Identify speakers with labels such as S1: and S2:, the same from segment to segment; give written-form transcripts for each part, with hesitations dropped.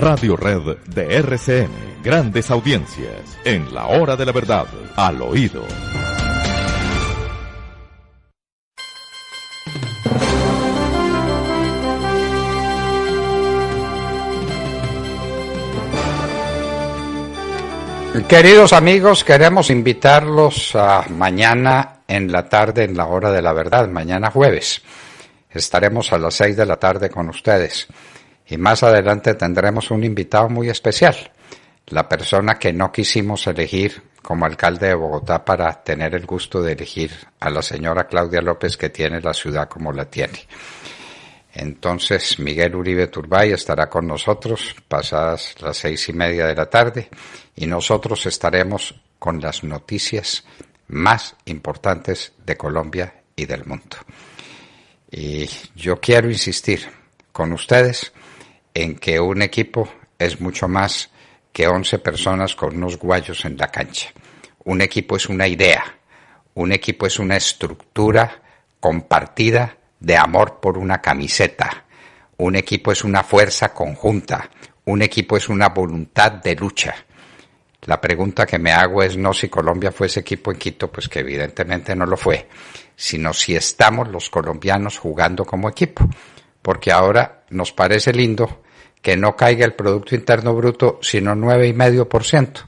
S1: Radio Red de RCN. Grandes audiencias en la hora de la verdad, al oído.
S2: Queridos amigos, queremos invitarlos a mañana en la tarde, en la hora de la verdad, mañana jueves. Estaremos a las 6 de la tarde con ustedes. Y más adelante tendremos un invitado muy especial, la persona que no quisimos elegir como alcalde de Bogotá para tener el gusto de elegir a la señora Claudia López, que tiene la ciudad como la tiene. Entonces, Miguel Uribe Turbay estará con nosotros pasadas las 6:30 de la tarde y nosotros estaremos con las noticias más importantes de Colombia y del mundo. Y yo quiero insistir con ustedes en que un equipo es mucho más que 11 personas con unos guayos en la cancha. Un equipo es una idea, un equipo es una estructura compartida de amor por una camiseta, un equipo es una fuerza conjunta, un equipo es una voluntad de lucha. La pregunta que me hago es no si Colombia fue ese equipo en Quito, pues que evidentemente no lo fue, sino si estamos los colombianos jugando como equipo, porque ahora nos parece lindo que no caiga el Producto Interno Bruto, sino 9,5%.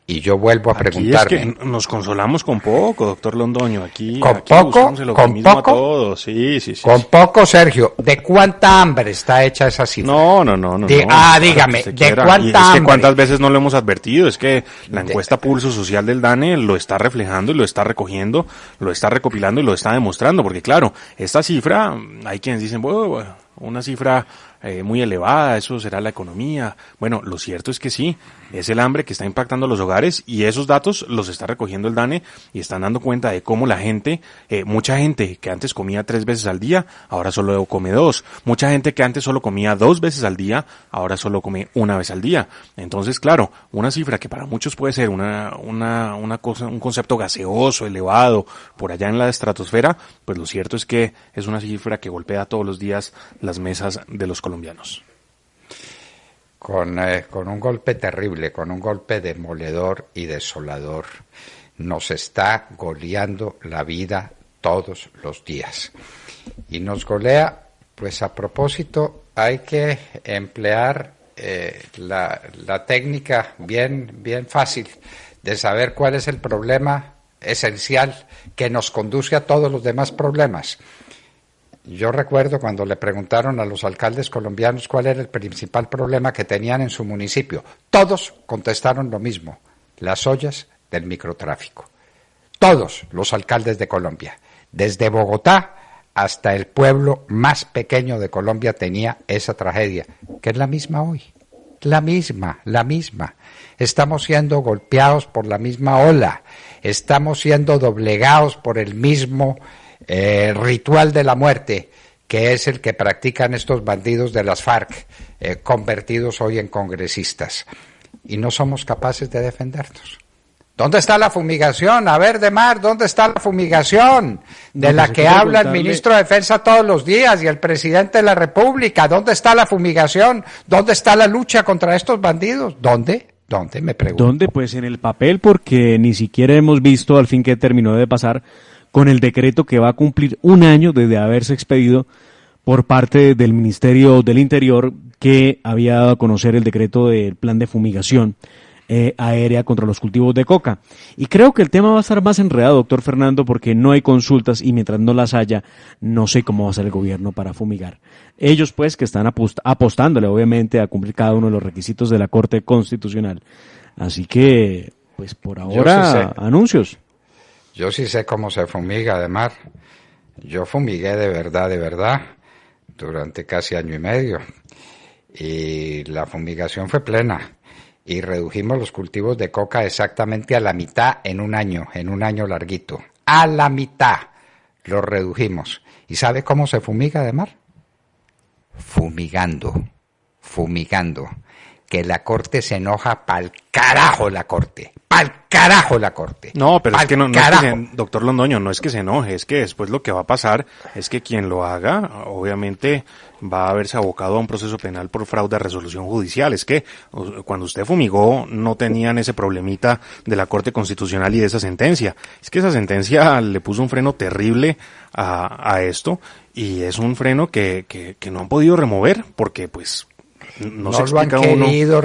S2: Y yo vuelvo a preguntarme.
S3: Es que nos consolamos con poco, doctor Londoño. Aquí
S2: poco, con poco,
S3: a todos. Sí.
S2: Con poco, Sergio. ¿De cuánta hambre está hecha esa cifra?
S3: No.
S2: Dígame, ¿de cuánta hambre?
S3: Es que cuántas veces no lo hemos advertido. Es que la encuesta Pulso Social del DANE lo está reflejando y lo está recogiendo, lo está recopilando y lo está demostrando. Porque claro, esta cifra, hay quienes dicen, bueno, una cifra muy elevada, eso será la economía. Bueno, lo cierto es que sí, es el hambre que está impactando a los hogares y esos datos los está recogiendo el DANE y están dando cuenta de cómo la gente, mucha gente que antes comía 3 veces al día, ahora solo come 2. Mucha gente que antes solo comía 2 veces al día, ahora solo come 1 vez al día. Entonces, claro, una cifra que para muchos puede ser una cosa, un concepto gaseoso, elevado, por allá en la estratosfera, pues lo cierto es que es una cifra que golpea todos los días las mesas de los colombianos.
S2: Con un golpe terrible, con un golpe demoledor y desolador. Nos está goleando la vida todos los días. Y nos golea, pues a propósito, hay que emplear la técnica bien fácil de saber cuál es el problema esencial que nos conduce a todos los demás problemas. Yo recuerdo cuando le preguntaron a los alcaldes colombianos cuál era el principal problema que tenían en su municipio. Todos contestaron lo mismo, las ollas del microtráfico. Todos los alcaldes de Colombia, desde Bogotá hasta el pueblo más pequeño de Colombia tenía esa tragedia, que es la misma hoy. La misma. Estamos siendo golpeados por la misma ola, estamos siendo doblegados por el mismo ritual de la muerte, que es el que practican estos bandidos de las FARC, convertidos hoy en congresistas. Y no somos capaces de defendernos. ¿Dónde está la fumigación? A ver, Demar, ¿dónde está la fumigación? De la que habla el ministro de Defensa todos los días y el presidente de la República. ¿Dónde está la fumigación? ¿Dónde está la lucha contra estos bandidos? ¿Dónde? Me pregunto.
S4: ¿Dónde? Pues en el papel, porque ni siquiera hemos visto al fin que terminó de pasar con el decreto que va a cumplir 1 año desde haberse expedido por parte del Ministerio del Interior, que había dado a conocer el decreto del plan de fumigación aérea contra los cultivos de coca. Y creo que el tema va a estar más enredado, doctor Fernando, porque no hay consultas y mientras no las haya, no sé cómo va a ser el gobierno para fumigar. Ellos pues que están apostándole obviamente a cumplir cada uno de los requisitos de la Corte Constitucional. Así que, pues por ahora, anuncios.
S2: Yo sí sé cómo se fumiga, además. Yo fumigué de verdad, durante casi 1 año y medio. Y la fumigación fue plena. Y redujimos los cultivos de coca exactamente a la mitad en 1 año larguito. A la mitad los redujimos. ¿Y sabe cómo se fumiga, además? Fumigando. Que la Corte se enoja pa'l carajo la Corte. Pa'l carajo la Corte.
S3: No, pero es que no es que
S2: doctor
S3: Londoño, no es que se enoje, es que después lo que va a pasar es que quien lo haga, obviamente, va a haberse abocado a un proceso penal por fraude a resolución judicial. Es que cuando usted fumigó no tenían ese problemita de la Corte Constitucional y de esa sentencia. Es que esa sentencia le puso un freno terrible a esto, y es un freno que no han podido remover porque pues no
S2: lo han querido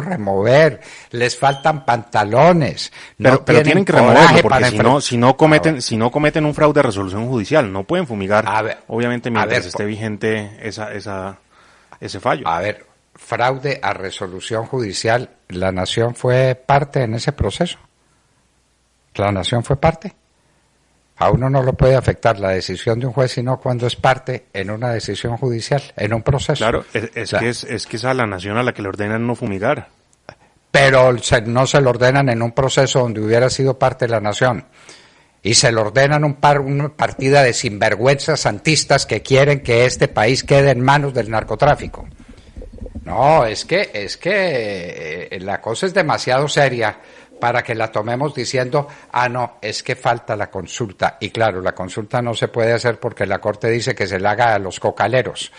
S2: remover, les faltan pantalones.
S3: Pero tienen que removerlo porque si no cometen un fraude de resolución judicial, no pueden fumigar, obviamente mientras esté vigente ese fallo.
S2: A ver, fraude a resolución judicial, ¿la nación fue parte en ese proceso? ¿La nación fue parte? A uno no lo puede afectar la decisión de un juez, sino cuando es parte en una decisión judicial, en un proceso.
S3: Claro, es que es a la nación a la que le ordenan no fumigar.
S2: Pero no se lo ordenan en un proceso donde hubiera sido parte de la nación. Y se lo ordenan una partida de sinvergüenzas santistas que quieren que este país quede en manos del narcotráfico. No, es que la cosa es demasiado seria para que la tomemos diciendo, no, es que falta la consulta. Y claro, la consulta no se puede hacer porque la Corte dice que se la haga a los cocaleros.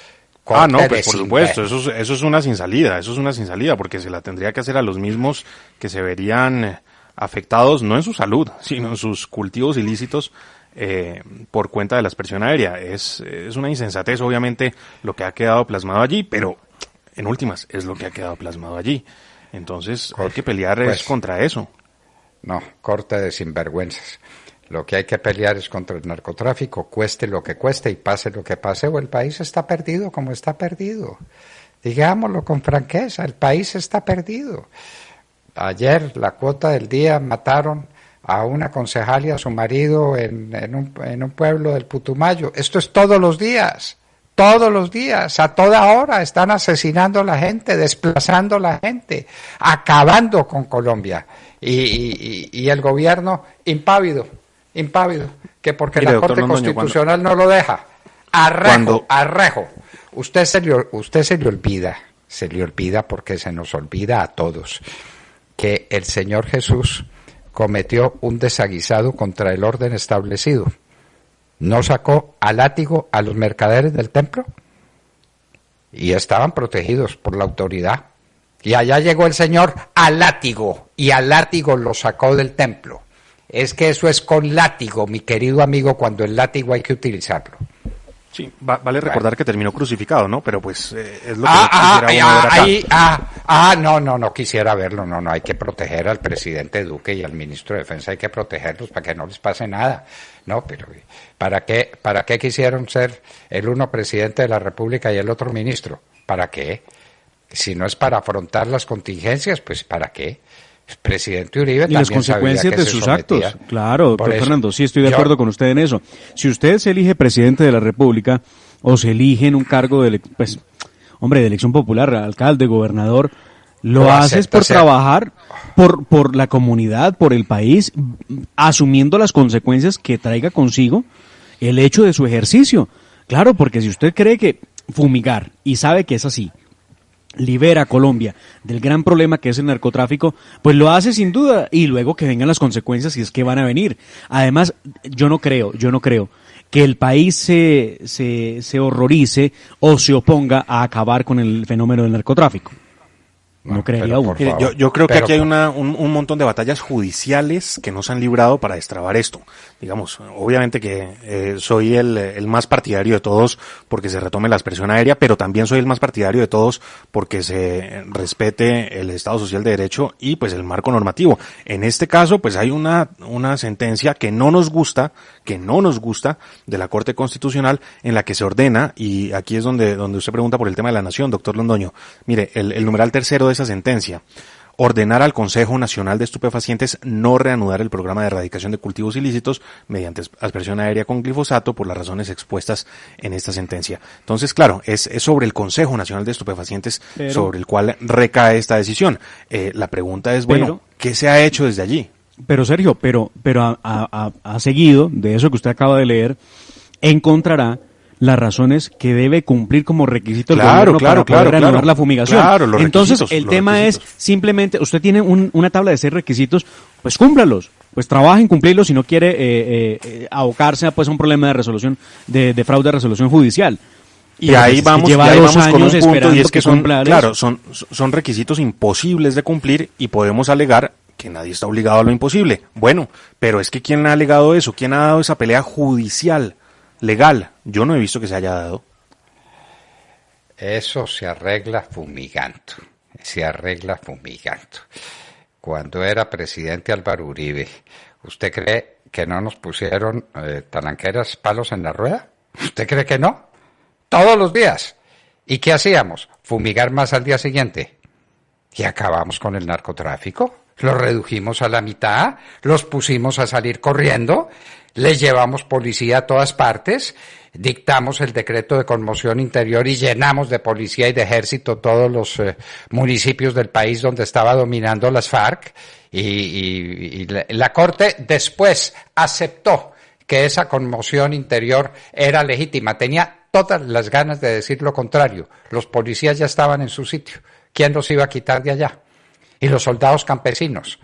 S3: No, pues por supuesto, eso es una sin salida, porque se la tendría que hacer a los mismos que se verían afectados, no en su salud, sino en sus cultivos ilícitos por cuenta de la aspersión aérea. Es una insensatez, obviamente, lo que ha quedado plasmado allí, pero en últimas es lo que ha quedado plasmado allí. Entonces hay que pelear es contra eso.
S2: No, corte de sinvergüenzas. Lo que hay que pelear es contra el narcotráfico, cueste lo que cueste y pase lo que pase, o el país está perdido como está perdido. Digámoslo con franqueza, el país está perdido. Ayer, la cuota del día, mataron a una concejal y a su marido en un pueblo del Putumayo. Esto es todos los días, a toda hora están asesinando a la gente, desplazando a la gente, acabando con Colombia. Y el gobierno impávido, que porque la Corte Constitucional no lo deja. Arrejo. Usted se le olvida porque se nos olvida a todos que el Señor Jesús cometió un desaguisado contra el orden establecido. ¿No sacó a látigo a los mercaderes del templo? Y estaban protegidos por la autoridad. Y allá llegó el Señor a látigo, y a látigo lo sacó del templo. Es que eso es con látigo, mi querido amigo, cuando el látigo hay que utilizarlo.
S3: Sí, vale recordar que terminó crucificado, ¿no? Pero pues es lo que quisiera uno ver acá.
S2: No quisiera verlo, no, hay que proteger al presidente Duque y al ministro de Defensa, hay que protegerlos para que no les pase nada. No, pero ¿para qué quisieron ser el uno presidente de la República y el otro ministro? ¿Para qué? Si no es para afrontar las contingencias, pues ¿para qué? El presidente Uribe
S4: y las consecuencias de sus actos. Claro, doctor Fernando, sí estoy de acuerdo con usted en eso. Si usted se elige presidente de la República o se elige en un cargo de elección popular, alcalde, gobernador, lo haces por trabajar por la comunidad, por el país, asumiendo las consecuencias que traiga consigo el hecho de su ejercicio. Claro, porque si usted cree que fumigar, y sabe que es así, libera a Colombia del gran problema que es el narcotráfico, pues lo hace sin duda, y luego que vengan las consecuencias si es que van a venir. Además, yo no creo que el país se horrorice o se oponga a acabar con el fenómeno del narcotráfico. No creería uno.
S3: Yo creo que aquí hay un montón de batallas judiciales que no se han librado para destrabar esto. Digamos, obviamente que soy el más partidario de todos porque se retome la aspersión aérea, pero también soy el más partidario de todos porque se respete el Estado Social de Derecho y pues el marco normativo. En este caso, pues hay una sentencia que no nos gusta de la Corte Constitucional en la que se ordena, y aquí es donde usted pregunta por el tema de la nación, doctor Londoño. Mire, el numeral tercero de esa sentencia: ordenar al Consejo Nacional de Estupefacientes no reanudar el programa de erradicación de cultivos ilícitos mediante aspersión aérea con glifosato por las razones expuestas en esta sentencia. Entonces, claro, es sobre el Consejo Nacional de Estupefacientes sobre el cual recae esta decisión. La pregunta es, ¿qué se ha hecho desde allí?
S4: Pero Sergio, pero ha seguido de eso que usted acaba de leer, encontrará las razones que debe cumplir como requisito el
S3: Claro,
S4: gobierno
S3: claro,
S4: para poder
S3: claro,
S4: reanudar
S3: claro.
S4: la fumigación.
S3: Claro, los
S4: Entonces,
S3: requisitos,
S4: el
S3: los
S4: tema
S3: requisitos.
S4: es simplemente, usted tiene una tabla de 6 requisitos, pues cúmplalos. Pues trabaja en cumplirlos si no quiere abocarse a, pues, a un problema de resolución, de fraude de resolución judicial.
S3: Y
S4: Pero,
S3: ahí
S4: pues, es que
S3: vamos,
S4: lleva
S3: y ahí
S4: 2
S3: vamos con un
S4: años
S3: punto, y
S4: esperando
S3: es que son,
S4: cumpla
S3: claro,
S4: eso.
S3: son requisitos imposibles de cumplir, y podemos alegar que nadie está obligado a lo imposible. Bueno, pero es que ¿quién ha alegado eso? ¿Quién ha dado esa pelea judicial, legal? Yo no he visto que se haya dado.
S2: Eso se arregla fumigando, se arregla fumigando. Cuando era presidente Álvaro Uribe, ¿usted cree que no nos pusieron talanqueras, palos en la rueda? ¿Usted cree que no? Todos los días. ¿Y qué hacíamos? Fumigar más al día siguiente. Y acabamos con el narcotráfico. Los redujimos a la mitad, los pusimos a salir corriendo, les llevamos policía a todas partes, dictamos el decreto de conmoción interior y llenamos de policía y de ejército todos los municipios del país donde estaba dominando las FARC, y la Corte después aceptó que esa conmoción interior era legítima. Tenía todas las ganas de decir lo contrario. Los policías ya estaban en su sitio. ¿Quién los iba a quitar de allá? Y los soldados campesinos.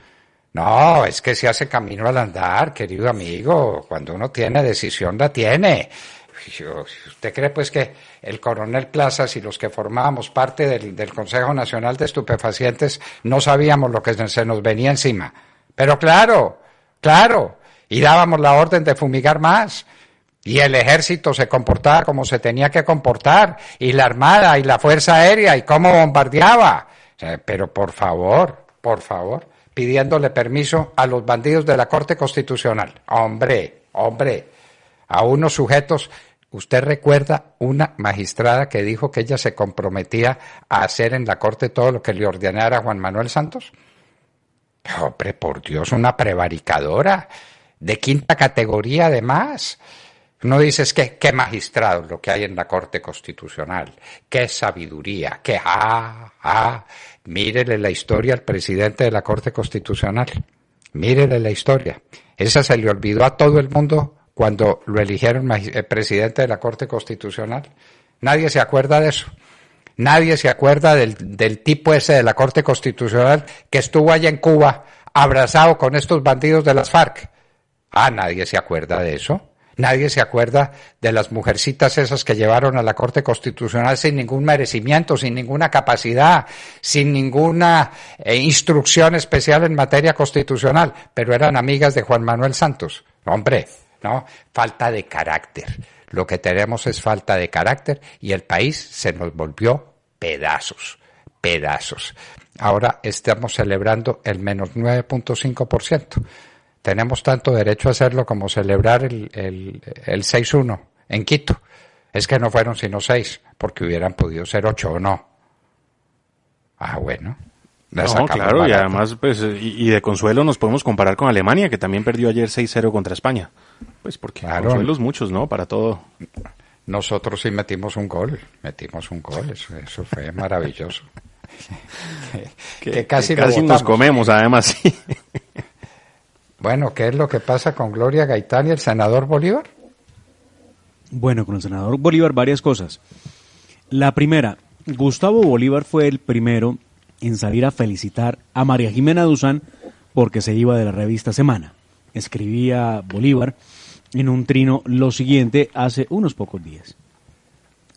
S2: No, es que se hace camino al andar, querido amigo. Cuando uno tiene decisión, la tiene. ¿Usted cree pues que el coronel Plazas y los que formábamos parte del Consejo Nacional de Estupefacientes no sabíamos lo que se nos venía encima? Pero claro, y dábamos la orden de fumigar más. Y el ejército se comportaba como se tenía que comportar, y la armada y la fuerza aérea, y cómo bombardeaba. Pero por favor, pidiéndole permiso a los bandidos de la Corte Constitucional. Hombre, a unos sujetos. ¿Usted recuerda una magistrada que dijo que ella se comprometía a hacer en la Corte todo lo que le ordenara Juan Manuel Santos? Hombre, por Dios, una prevaricadora de 5ª categoría además. Uno dice, es que qué magistrados lo que hay en la Corte Constitucional, qué sabiduría, qué mírele la historia al presidente de la Corte Constitucional, mírele la historia. Esa se le olvidó a todo el mundo cuando lo eligieron presidente de la Corte Constitucional. Nadie se acuerda de eso. Nadie se acuerda del tipo ese de la Corte Constitucional que estuvo allá en Cuba abrazado con estos bandidos de las FARC. Nadie se acuerda de eso. Nadie se acuerda de las mujercitas esas que llevaron a la Corte Constitucional sin ningún merecimiento, sin ninguna capacidad, sin ninguna instrucción especial en materia constitucional, pero eran amigas de Juan Manuel Santos. Hombre, no, falta de carácter. Lo que tenemos es falta de carácter, y el país se nos volvió pedazos. Ahora estamos celebrando el menos 9.5%. Tenemos tanto derecho a hacerlo como celebrar el 6-1 en Quito. Es que no fueron sino 6, porque hubieran podido ser 8 o no. Bueno.
S3: No, claro, y además, pues, y de consuelo nos podemos comparar con Alemania, que también perdió ayer 6-0 contra España. Pues porque claro, consuelos muchos, ¿no? Para todo.
S2: Nosotros sí metimos un gol, eso fue maravilloso.
S3: que casi nos comemos, además, sí.
S2: Bueno, ¿qué es lo que pasa con Gloria Gaitán y el senador Bolívar?
S4: Bueno, con el senador Bolívar varias cosas. La primera, Gustavo Bolívar fue el primero en salir a felicitar a María Jimena Duzán porque se iba de la revista Semana. Escribía Bolívar en un trino lo siguiente hace unos pocos días.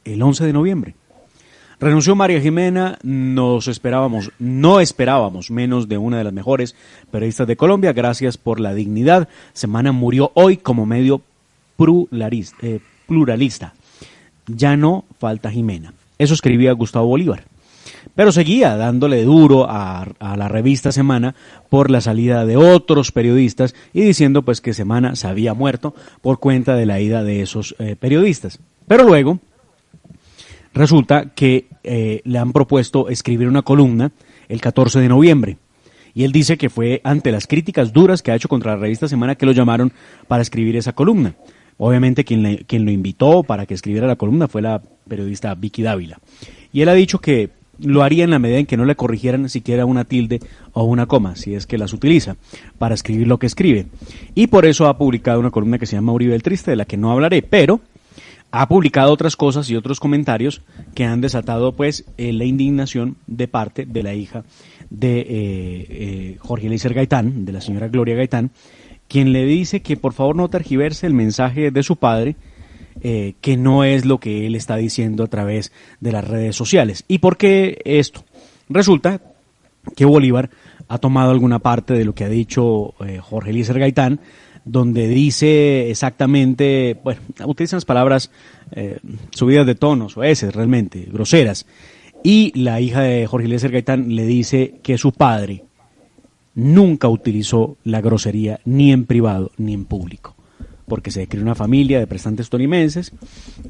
S4: El 11 de noviembre. Renunció María Jimena, no esperábamos menos de una de las mejores periodistas de Colombia. Gracias por la dignidad. Semana murió hoy como medio pluralista. Ya no falta Jimena. Eso escribía Gustavo Bolívar. Pero seguía dándole duro a la revista Semana por la salida de otros periodistas y diciendo pues que Semana se había muerto por cuenta de la ida de esos periodistas. Pero luego resulta que le han propuesto escribir una columna el 14 de noviembre. Y él dice que fue ante las críticas duras que ha hecho contra la revista Semana que lo llamaron para escribir esa columna. Obviamente quien lo invitó para que escribiera la columna fue la periodista Vicky Dávila. Y él ha dicho que lo haría en la medida en que no le corrigieran siquiera una tilde o una coma, si es que las utiliza, para escribir lo que escribe. Y por eso ha publicado una columna que se llama Uribe el Triste, de la que no hablaré, pero ha publicado otras cosas y otros comentarios que han desatado pues la indignación de parte de la hija de Jorge Eliezer Gaitán, de la señora Gloria Gaitán, quien le dice que por favor no tergiverse el mensaje de su padre, que no es lo que él está diciendo a través de las redes sociales. ¿Y por qué esto? Resulta que Bolívar ha tomado alguna parte de lo que ha dicho Jorge Eliezer Gaitán, donde dice exactamente, bueno, utilizan las palabras subidas de tonos, o eses realmente, groseras, y la hija de Jorge Eliezer Gaitán le dice que su padre nunca utilizó la grosería ni en privado ni en público, porque se crió una familia de prestantes tolimenses,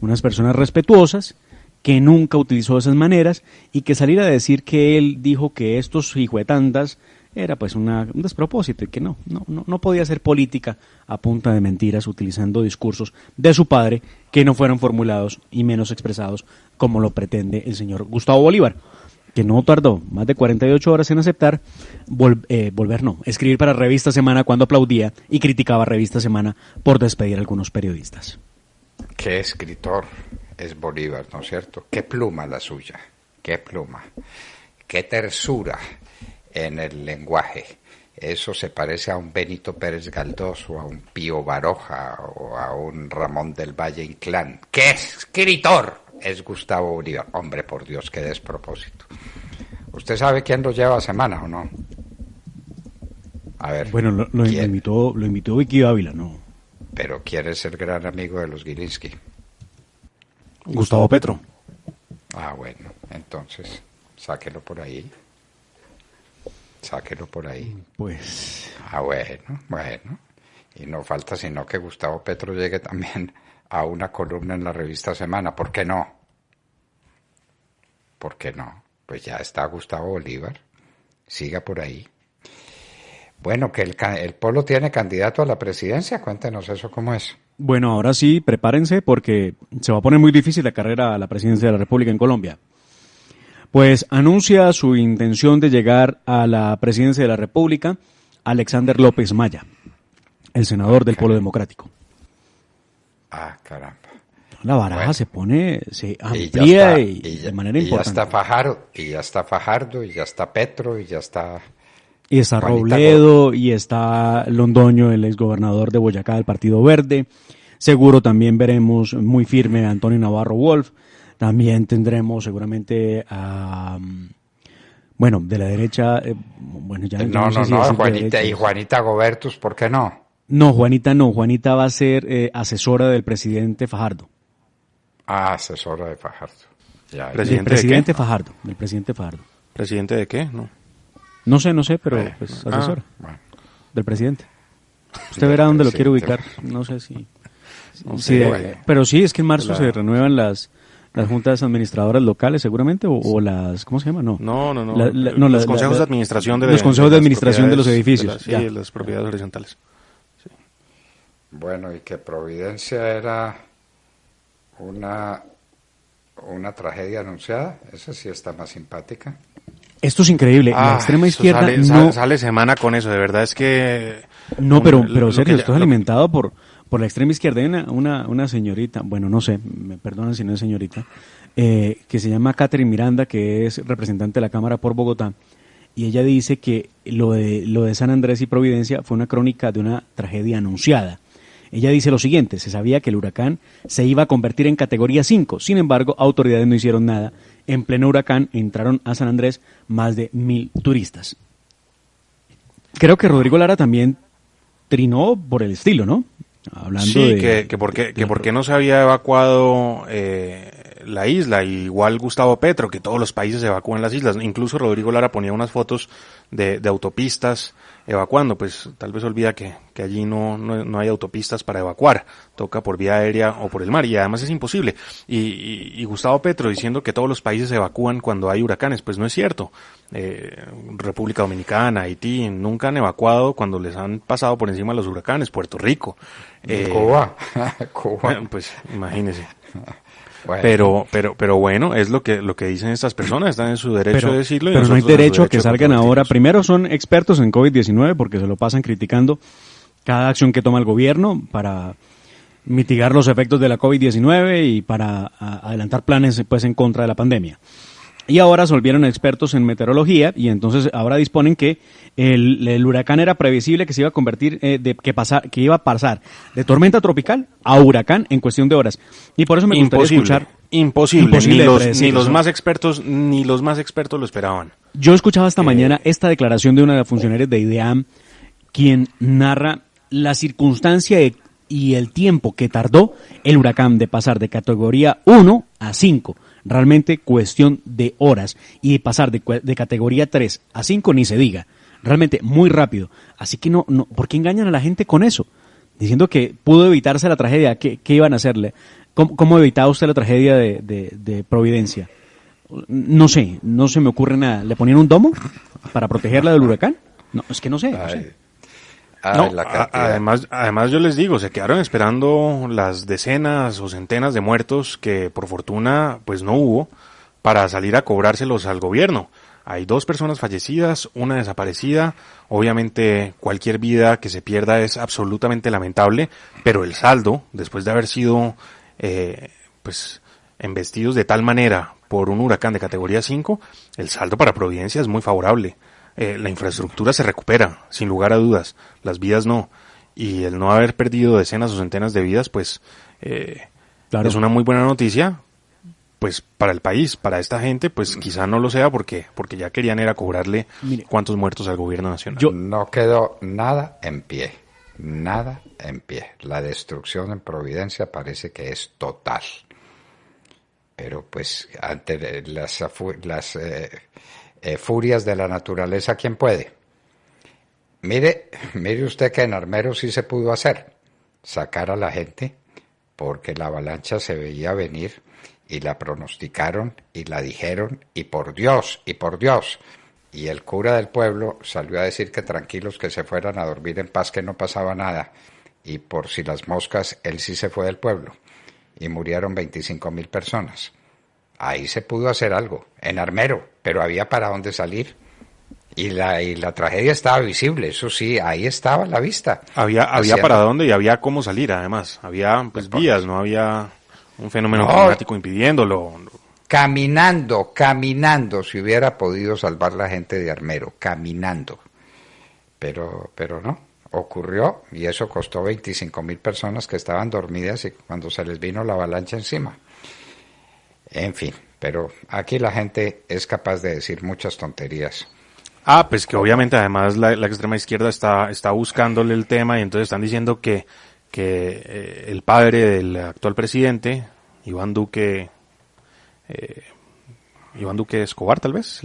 S4: unas personas respetuosas, que nunca utilizó esas maneras, y que salir a decir que él dijo que estos hijuetandas era pues un despropósito, y que no podía hacer política a punta de mentiras utilizando discursos de su padre que no fueron formulados y menos expresados como lo pretende el señor Gustavo Bolívar, que no tardó más de 48 horas en aceptar escribir para Revista Semana cuando aplaudía y criticaba a Revista Semana por despedir a algunos periodistas.
S2: Qué escritor es Bolívar, ¿no es cierto? Qué pluma la suya, qué pluma, qué tersura en el lenguaje. Eso se parece a un Benito Pérez Galdós o a un Pío Baroja o a un Ramón del Valle Inclán. ¡Qué escritor es Gustavo Bolívar! Hombre, por Dios, qué despropósito. ¿Usted sabe quién lo lleva a Semana o no? A ver.
S4: Bueno, lo invitó Vicky Ávila, ¿no?
S2: Pero ¿quién es el gran amigo de los Gilinski?
S3: Gustavo Petro.
S2: Ah, bueno, entonces, sáquelo por ahí. Sáquelo por ahí.
S4: Pues...
S2: Ah, bueno. Y no falta sino que Gustavo Petro llegue también a una columna en la revista Semana. ¿Por qué no? ¿Por qué no? Pues ya está Gustavo Bolívar. Siga por ahí. Bueno, que el Polo tiene candidato a la presidencia. Cuéntenos eso cómo es.
S4: Bueno, ahora sí, prepárense porque se va a poner muy difícil la carrera a la presidencia de la República en Colombia. Pues anuncia su intención de llegar a la presidencia de la República Alexander López Maya, el senador del Polo Democrático.
S2: Ah, caramba.
S4: La baraja se amplía y de manera importante.
S2: Ya está Fajardo, y ya está Petro, y ya está...
S4: Y está Robledo, y está Londoño, el exgobernador de Boyacá del Partido Verde. Seguro también veremos muy firme a Antonio Navarro Wolf. También tendremos seguramente a... Bueno, de la derecha...
S2: Juanita Gobertus, ¿por qué no?
S4: No. Juanita va a ser asesora del presidente Fajardo.
S2: Ah, asesora de Fajardo.
S4: Del presidente Fajardo.
S3: ¿Presidente de qué? No.
S4: No sé, pero pues asesora.
S2: Bueno.
S4: Del presidente. Usted verá dónde lo quiere ubicar. No sé si... Pero sí, es que en marzo se renuevan las juntas administradoras locales, seguramente, o las... ¿Cómo se llama? No.
S3: Los consejos de administración de
S4: los consejos de administración de los edificios.
S3: De las propiedades horizontales. Sí.
S2: Bueno, y que Providencia era una tragedia anunciada. Esa sí está más simpática.
S4: Esto es increíble. La extrema izquierda
S3: sale Semana con eso. De verdad es que...
S4: No, pero Sergio, esto es alimentado por la extrema izquierda. Hay una señorita, bueno, no sé, me perdonan si no es señorita, que se llama Catherine Miranda, que es representante de la Cámara por Bogotá, y ella dice que lo de San Andrés y Providencia fue una crónica de una tragedia anunciada. Ella dice lo siguiente: se sabía que el huracán se iba a convertir en categoría 5, sin embargo, autoridades no hicieron nada. En pleno huracán entraron a San Andrés más de 1,000 turistas. Creo que Rodrigo Lara también trinó por el estilo, ¿no? Hablando
S3: sí, que por qué no se había evacuado la isla, igual Gustavo Petro, que todos los países evacúan las islas. Incluso Rodrigo Lara ponía unas fotos de autopistas evacuando, pues tal vez olvida que allí no hay autopistas para evacuar, toca por vía aérea o por el mar, y además es imposible. Y Gustavo Petro diciendo que todos los países evacúan cuando hay huracanes, pues no es cierto. República Dominicana, Haití, nunca han evacuado cuando les han pasado por encima los huracanes. Puerto Rico.
S2: Cuba.
S3: Pues imagínese. Bueno. Pero bueno, es lo que dicen estas personas, están en su derecho de decirlo.
S4: Pero no hay derecho a que salgan ahora. Primero, son expertos en COVID-19 porque se lo pasan criticando cada acción que toma el gobierno para mitigar los efectos de la COVID-19 y para adelantar planes pues en contra de la pandemia. Y ahora se volvieron expertos en meteorología y entonces ahora disponen que el huracán era previsible que se iba a convertir, que iba a pasar de tormenta tropical a huracán en cuestión de horas. Y por eso me gustaría escuchar.
S3: Imposible. Ni los
S4: eso.
S3: más expertos lo esperaban.
S4: Yo escuchaba esta mañana esta declaración de una de las funcionarias de IDEAM, quien narra la circunstancia y el tiempo que tardó el huracán de pasar de categoría 1 a 5. Realmente cuestión de horas. Y de pasar de categoría 3 a 5 ni se diga. Realmente muy rápido. Así que no, ¿por qué engañan a la gente con eso? Diciendo que pudo evitarse la tragedia. ¿Qué iban a hacerle? ¿Cómo evitaba usted la tragedia de Providencia? No sé, no se me ocurre nada. ¿Le ponían un domo para protegerla del huracán? No, es que no sé. No sé.
S3: No, además yo les digo, se quedaron esperando las decenas o centenas de muertos que por fortuna pues no hubo para salir a cobrárselos al gobierno. Hay 2 personas fallecidas, una desaparecida. Obviamente cualquier vida que se pierda es absolutamente lamentable, pero el saldo, después de haber sido pues embestidos de tal manera por un huracán de categoría 5, el saldo para Providencia es muy favorable. La infraestructura se recupera, sin lugar a dudas, las vidas no, y el no haber perdido decenas o centenas de vidas, pues claro, es una muy buena noticia, pues para el país, para esta gente, pues quizá no lo sea porque ya querían era cobrarle cuántos muertos al gobierno nacional.
S2: No quedó nada en pie, la destrucción en Providencia parece que es total, pero pues ante las furias de la naturaleza, ¿quién puede? Mire usted que en Armero sí se pudo hacer, sacar a la gente, porque la avalancha se veía venir, y la pronosticaron, y la dijeron, y por Dios, y el cura del pueblo salió a decir que tranquilos, que se fueran a dormir en paz, que no pasaba nada, y por si las moscas, él sí se fue del pueblo, y murieron 25,000 personas. Ahí se pudo hacer algo, en Armero, pero había para dónde salir. Y la tragedia estaba visible, eso sí, ahí estaba a la vista.
S3: Había para dónde y había cómo salir, además. Había pues vías, no había un fenómeno climático impidiéndolo.
S2: Caminando, si hubiera podido salvar la gente de Armero, caminando. Pero no, ocurrió y eso costó 25,000 personas que estaban dormidas y cuando se les vino la avalancha encima. En fin, pero aquí la gente es capaz de decir muchas tonterías.
S3: Pues que obviamente además la extrema izquierda está buscándole el tema y entonces están diciendo que el padre del actual presidente, Iván Duque Escobar, tal vez,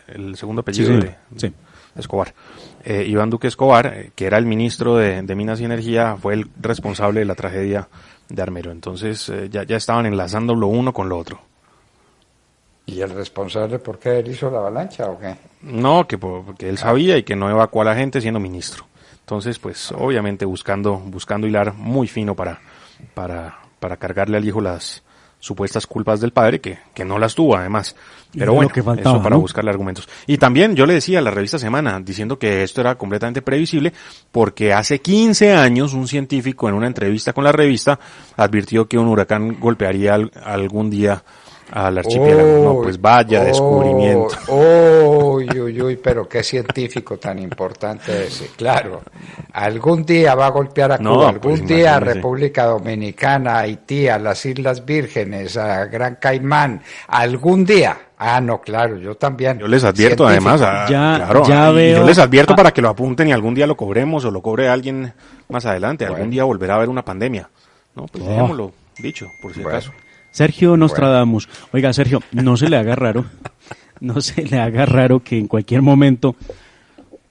S3: el segundo apellido
S4: sí.
S3: Escobar. Iván Duque Escobar, que era el ministro de Minas y Energía, fue el responsable de la tragedia de Armero. Entonces ya estaban enlazando lo uno con lo otro.
S2: ¿Y el responsable por qué él hizo la avalancha o qué?
S3: No, porque él sabía y que no evacuó a la gente siendo ministro. Entonces, pues obviamente buscando hilar muy fino para cargarle al hijo las supuestas culpas del padre, que no las tuvo además. Pero bueno, eso para buscarle argumentos. Y también yo le decía a la revista Semana, diciendo que esto era completamente previsible, porque hace 15 años un científico en una entrevista con la revista advirtió que un huracán golpearía algún día al archipiélago. No, pues vaya descubrimiento.
S2: Uy, pero qué científico tan importante ese. Claro, algún día va a golpear a Cuba, algún día a República Dominicana, a Haití, a las Islas Vírgenes, a Gran Caimán, algún día. No, claro, yo también.
S3: Yo les advierto además, yo les advierto para que lo apunten y algún día lo cobremos o lo cobre alguien más adelante. Algún día volverá a haber una pandemia. No, pues dejémoslo dicho, por si acaso.
S4: Sergio Nostradamus. Oiga, Sergio, no se le haga raro que en cualquier momento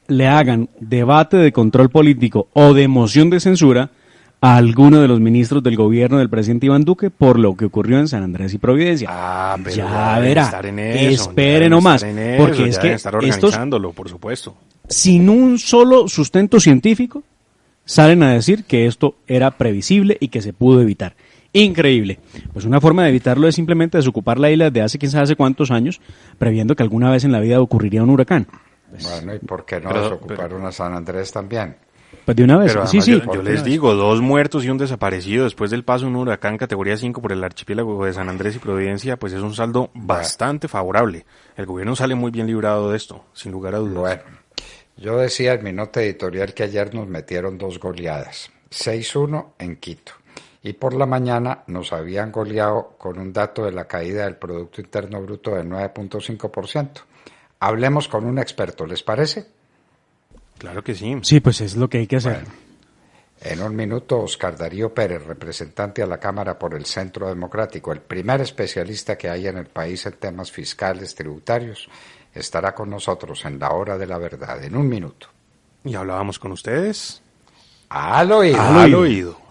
S4: le hagan debate de control político o de moción de censura a alguno de los ministros del gobierno del presidente Iván Duque por lo que ocurrió en San Andrés y Providencia.
S3: Pero
S4: ya verá. Espere nomás, porque es que estos,
S3: por supuesto,
S4: sin un solo sustento científico, salen a decir que esto era previsible y que se pudo evitar. Increíble. Pues una forma de evitarlo es simplemente desocupar la isla de hace quién sabe hace cuántos años, previendo que alguna vez en la vida ocurriría un huracán.
S2: Bueno, ¿y por qué no desocuparon a San Andrés también?
S4: Pues de una vez.
S3: Pero
S4: Sí,
S3: además
S4: sí.
S3: yo les digo, 2 muertos y un desaparecido después del paso de un huracán categoría 5 por el archipiélago de San Andrés y Providencia, pues es un saldo bastante favorable. El gobierno sale muy bien librado de esto, sin lugar a dudas.
S2: Bueno, yo decía en mi nota editorial que ayer nos metieron 2 goleadas, 6-1 en Quito. Y por la mañana nos habían goleado con un dato de la caída del Producto Interno Bruto del 9.5%. Hablemos con un experto, ¿les parece?
S3: Claro que sí.
S4: Sí, pues es lo que hay que hacer.
S2: Bueno, en un minuto, Oscar Darío Pérez, representante a la Cámara por el Centro Democrático, el primer especialista que hay en el país en temas fiscales, tributarios, estará con nosotros en la hora de la verdad, en un minuto.
S3: Y hablábamos con ustedes
S2: Al oído.
S3: al oído.